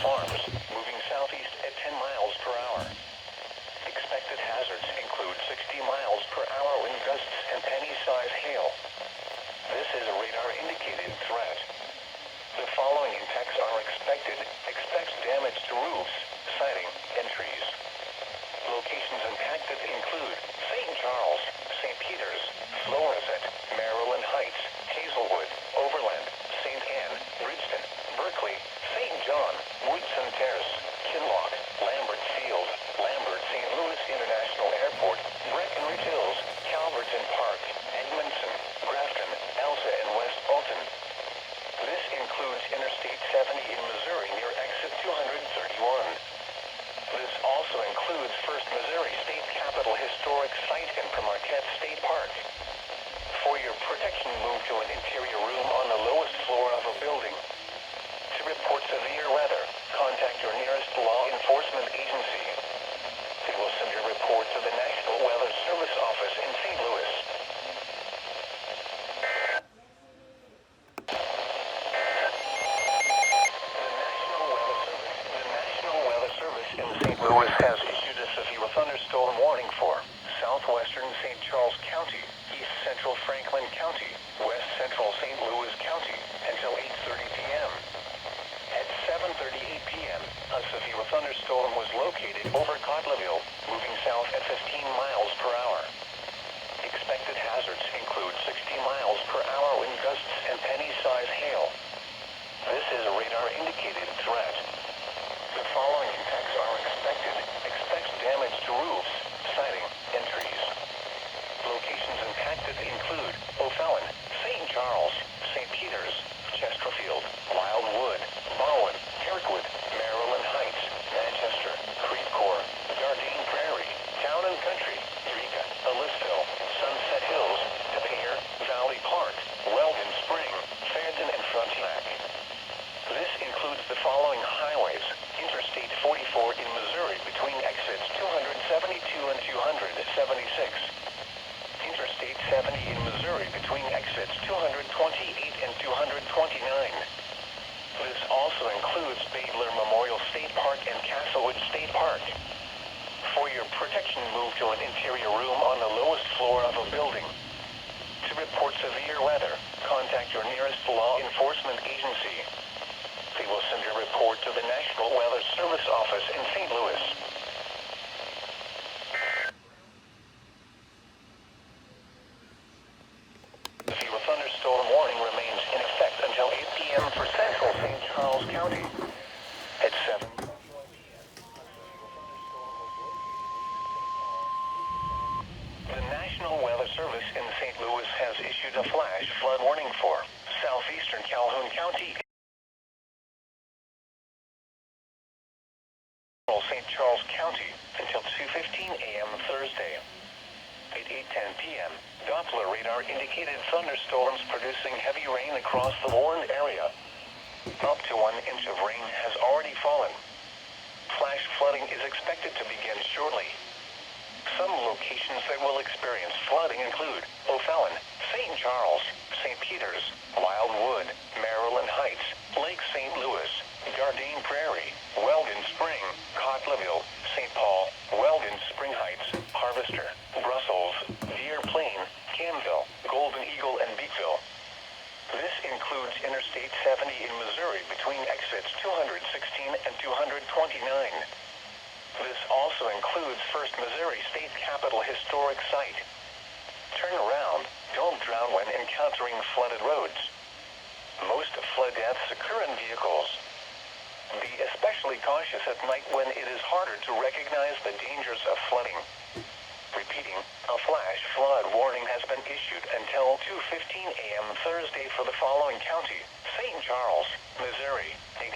Farms, moving southeast at 10 miles per hour. Expected hazards include 60 miles per hour wind gusts and penny-size hail. This is a radar-indicated threat. The following impacts are expected. Expect damage to roofs, siding, and trees. Locations impacted include St. Charles, St. Peters, Florissant, Maryland Heights, Hazelwood, Overland, St. Anne, Bridgeton, Berkeley, St. John, Woodson Terrace, Kinloch, Lambert Field, Lambert St. Louis International Airport, Breckenridge Hills, Calverton Park, Edmondson, Grafton, Elsa, and West Alton. This includes Interstate 70 in Missouri near exit 231. This also includes First Missouri State Capitol Historic Site and Marquette State Park. For your protection, move to an interior room on the lowest floor of a building. To report severe weather, contact your nearest law enforcement agency. They will send your report to the National Weather Service office in St. Louis. In St. Louis has issued a severe thunderstorm warning for southwestern St. Charles County, east central Franklin County, west central St. Louis County, until 8:30 p.m. At 7:38 p.m., a severe thunderstorm was located over Cotlerville, moving south at 15 miles per hour. Expected hazards include 60 miles per hour wind gusts and penny-size hail. This is a radar-indicated threat. The following impacts are expected. Expect damage to roofs, siding, and trees. Locations impacted include O'Fallon, St. Charles, St. Peters, Chesterfield, Wildwood, Bowen, Kirkwood, Maryland Heights, Manchester, Creve Coeur, Jardine Prairie, Town and Country, Eureka, Ellisville, Sunset Hills, Depeer, Valley Park, Weldon Spring, Fairton, and Frontenac. This includes the following highways: Interstate 44 in Missouri between exits 272 and 276. Interstate 70 in Missouri between exits 228 and 229. This also includes Badler Memorial State Park and Castlewood State Park. For your protection, move to an interior room on the lowest floor of a building. To report severe weather, contact your nearest law enforcement agency. They will send your report to the National Weather Service office in St. Louis. The severe thunderstorm warning remains in effect until 8 p.m. for central St. Charles County. At 7. The National Weather Service in St. Louis has issued a flash flood warning for southeastern Calhoun County, St. Charles County until 2:15 a.m. Thursday. At 8:10 p.m., Doppler radar indicated thunderstorms producing heavy rain across the warned area. Up to 1 inch of rain has already fallen. Flash flooding is expected to begin shortly. Some locations that will experience flooding include O'Fallon, St. Charles, St. Peters, Wildwood, Maryland Heights, Lake St. Louis, Jardine Prairie, Weldon Spring, Cotlerville, St. Paul, Weldon Spring Heights, Harvester, Brussels, Deer Plain, Camville, Golden Eagle, and Beatville. This includes Interstate 70 in Missouri between exits 216 and 229. This also includes First Missouri State Capitol Historic Site. Turn around. Don't drown when encountering flooded roads. Most flood deaths occur in vehicles. Be especially cautious at night when it is harder to recognize the dangers of flooding. Repeating, a flash flood warning has been issued until 2:15 a.m. Thursday for the following county: St. Charles, Missouri, St.